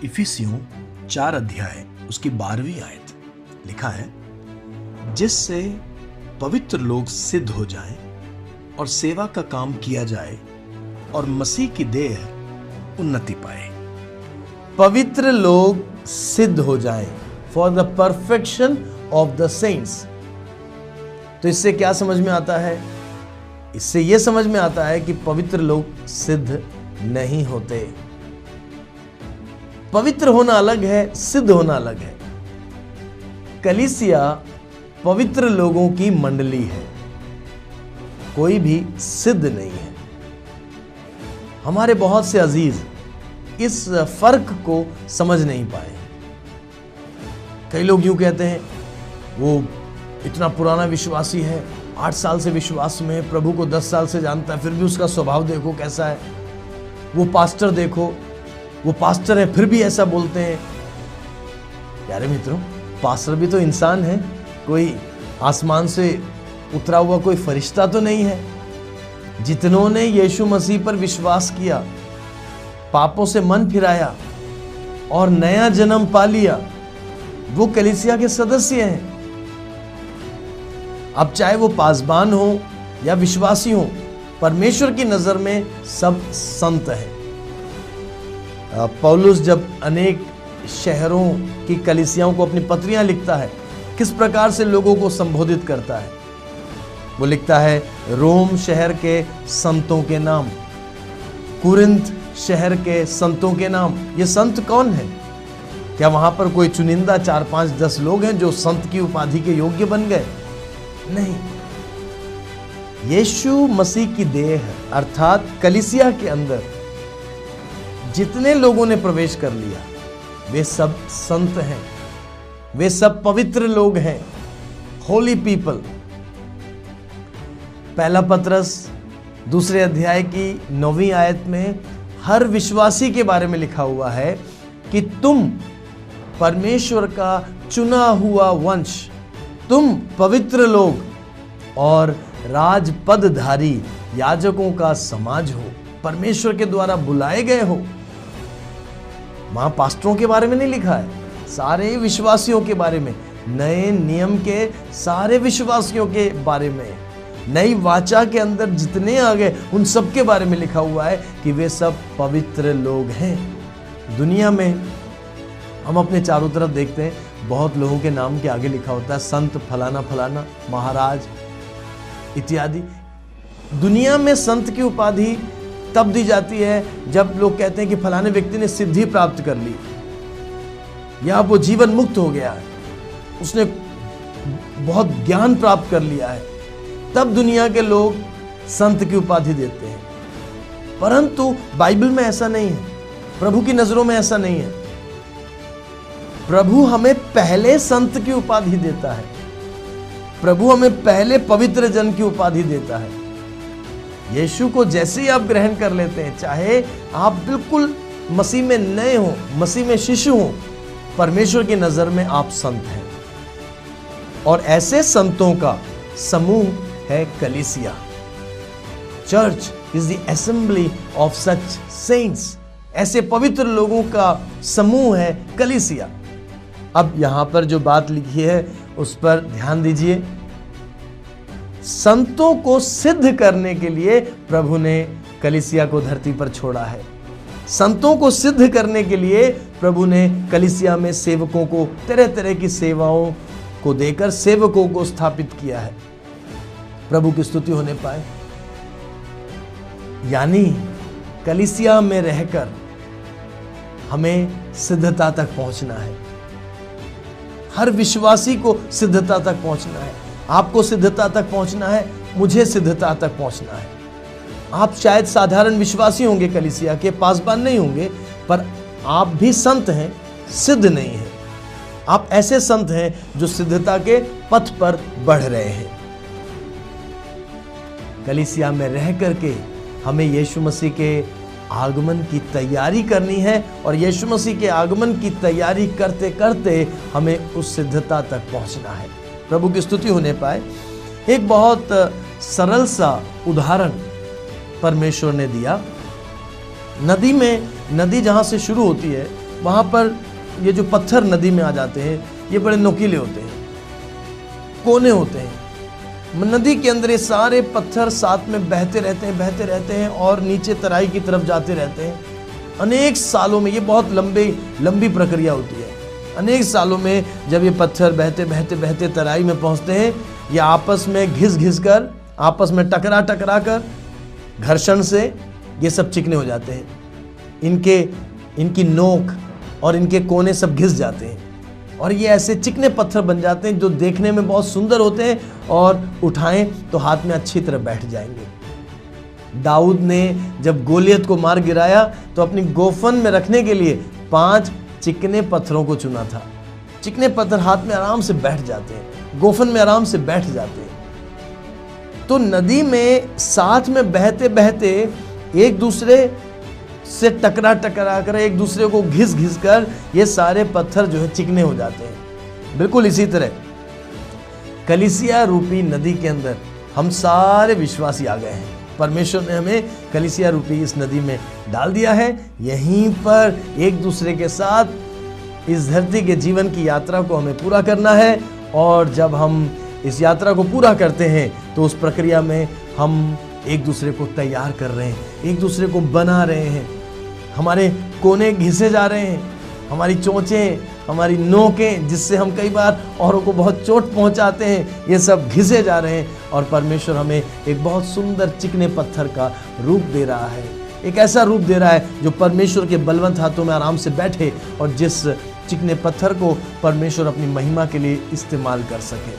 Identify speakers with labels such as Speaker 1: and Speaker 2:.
Speaker 1: इफिसियों 4 अध्याय उसकी 12वीं आयत लिखा है, जिससे पवित्र लोग सिद्ध हो जाएं और सेवा का काम किया जाए और मसीह की देह उन्नति पाए।
Speaker 2: पवित्र लोग सिद्ध हो जाएं, for the perfection of the saints. तो इससे क्या समझ में आता है? इससे यह समझ में आता है कि पवित्र लोग सिद्ध नहीं होते। पवित्र होना अलग है, सिद्ध होना अलग है। कलीसिया पवित्र लोगों की मंडली है, कोई भी सिद्ध नहीं है। हमारे बहुत से अजीज इस फर्क को समझ नहीं पाए। कई लोग यूं कहते हैं, वो इतना पुराना विश्वासी है, 8 साल से विश्वास में है, प्रभु को 10 साल से जानता है, फिर भी उसका स्वभाव देखो कैसा है। वो पास्टर देखो, वो पास्टर है फिर भी ऐसा बोलते हैं। प्यारे मित्रों, पास्टर भी तो इंसान है, कोई आसमान से उतरा हुआ कोई फरिश्ता तो नहीं है। जितनों ने यीशु मसीह पर विश्वास किया, पापों से मन फिराया और नया जन्म पा लिया, वो कलीसिया के सदस्य हैं। अब चाहे वो पासबान हो या विश्वासी हो, परमेश्वर की नजर में सब संत हैं। पौलुस जब अनेक शहरों की कलीसियाओं को अपनी पत्रियां लिखता है, किस प्रकार से लोगों को संबोधित करता है। वो लिखता है, रोम शहर के संतों के नाम, कुरिन्थ शहर के संतों के नाम। ये संत कौन है? क्या वहां पर कोई चुनिंदा 4, 5, 10 लोग हैं जो संत की उपाधि के योग्य बन गए? नहीं। यीशु मसीह की देह अर्थात कलीसिया के अंदर जितने लोगों ने प्रवेश कर लिया, वे सब संत हैं, वे सब पवित्र लोग हैं, होली पीपल। पहला पत्रस 2 अध्याय की 9वीं आयत में हर विश्वासी के बारे में लिखा हुआ है कि तुम परमेश्वर का चुना हुआ वंश, तुम पवित्र लोग और राजपदधारी याजकों का समाज हो, परमेश्वर के द्वारा बुलाए गए हो। वहां पास्टरों के बारे में नहीं लिखा है, सारे विश्वासियों के बारे में, नए नियम के सारे विश्वासियों के बारे में, नई वाचा के अंदर जितने आ गए उन सब के बारे में लिखा हुआ है कि वे सब पवित्र लोग हैं। दुनिया में हम अपने चारों तरफ देखते हैं, बहुत लोगों के नाम के आगे लिखा होता है संत फलाना फलाना, महाराज इत्यादि। दुनिया में संत की उपाधि तब दी जाती है जब लोग कहते हैं कि फलाने व्यक्ति ने सिद्धि प्राप्त कर ली या वो जीवन मुक्त हो गया है, उसने बहुत ज्ञान प्राप्त कर लिया है, तब दुनिया के लोग संत की उपाधि देते हैं। परंतु बाइबल में ऐसा नहीं है, प्रभु की नजरों में ऐसा नहीं है। प्रभु हमें पहले संत की उपाधि देता है, प्रभु हमें पहले पवित्र जन की उपाधि देता है। यीशु को जैसे ही आप ग्रहण कर लेते हैं, चाहे आप बिल्कुल मसीह में नए हो, मसीह में शिशु हो, परमेश्वर की नजर में आप संत हैं। और ऐसे संतों का समूह है कलीसिया। Church is the assembly of such saints. ऐसे पवित्र लोगों का समूह है कलीसिया। अब यहां पर जो बात लिखी है उस पर ध्यान दीजिए। संतों को सिद्ध करने के लिए प्रभु ने कलीसिया को धरती पर छोड़ा है। संतों को सिद्ध करने के लिए प्रभु ने कलीसिया में सेवकों को तरह तरह की सेवाओं को देकर सेवकों को स्थापित किया है। प्रभु की स्तुति होने पाए। यानी कलीसिया में रहकर हमें सिद्धता तक पहुंचना है। हर विश्वासी को सिद्धता तक पहुंचना है। आपको सिद्धता तक पहुंचना है, मुझे सिद्धता तक पहुंचना है। आप शायद साधारण विश्वासी होंगे, कलीसिया के पासबान नहीं होंगे, पर आप भी संत हैं, सिद्ध नहीं हैं। आप ऐसे संत हैं जो सिद्धता के पथ पर बढ़ रहे हैं। कलीसिया में रह करके हमें यीशु मसीह के आगमन की तैयारी करनी है और यीशु मसीह के आगमन की तैयारी करते करते हमें उस सिद्धता तक पहुंचना है। प्रभु की स्तुति होने पाए। एक बहुत सरल सा उदाहरण परमेश्वर ने दिया। नदी जहां से शुरू होती है वहाँ पर ये जो पत्थर नदी में आ जाते हैं ये बड़े नुकीले होते हैं, कोने होते हैं। नदी के अंदर ये सारे पत्थर साथ में बहते रहते हैं और नीचे तराई की तरफ जाते रहते हैं। अनेक सालों में, ये बहुत लंबी प्रक्रिया होती है। अनेक सालों में जब ये पत्थर बहते तराई में पहुंचते हैं, ये आपस में घिस कर, आपस में टकरा कर, घर्षण से ये सब चिकने हो जाते हैं। इनकी नोक और इनके कोने सब घिस जाते हैं और ये ऐसे चिकने पत्थर बन जाते हैं जो देखने में बहुत सुंदर होते हैं और उठाएं तो हाथ में अच्छी तरह बैठ जाएंगे। दाऊद ने जब गोलियत को मार गिराया तो अपनी गोफन में रखने के लिए 5 चिकने पत्थरों को चुना था। चिकने पत्थर हाथ में आराम से बैठ जाते हैं, गोफन में आराम से बैठ जाते हैं। तो नदी में साथ में बहते एक दूसरे से टकरा कर, एक दूसरे को घिस कर ये सारे पत्थर जो है चिकने हो जाते हैं। बिल्कुल इसी तरह कलीसिया रूपी नदी के अंदर हम सारे विश्वासी आ गए हैं। परमेश्वर ने हमें कलीसिया रूपी इस नदी में डाल दिया है। यहीं पर एक दूसरे के साथ इस धरती के जीवन की यात्रा को हमें पूरा करना है और जब हम इस यात्रा को पूरा करते हैं तो उस प्रक्रिया में हम एक दूसरे को तैयार कर रहे हैं, एक दूसरे को बना रहे हैं। हमारे कोने घिसे जा रहे हैं, हमारी चोंचें, हमारी नोकें, जिससे हम कई बार औरों को बहुत चोट पहुंचाते हैं, ये सब घिसे जा रहे हैं और परमेश्वर हमें एक बहुत सुंदर चिकने पत्थर का रूप दे रहा है। एक ऐसा रूप दे रहा है जो परमेश्वर के बलवंत हाथों में आराम से बैठे और जिस चिकने पत्थर को परमेश्वर अपनी महिमा के लिए इस्तेमाल कर सके।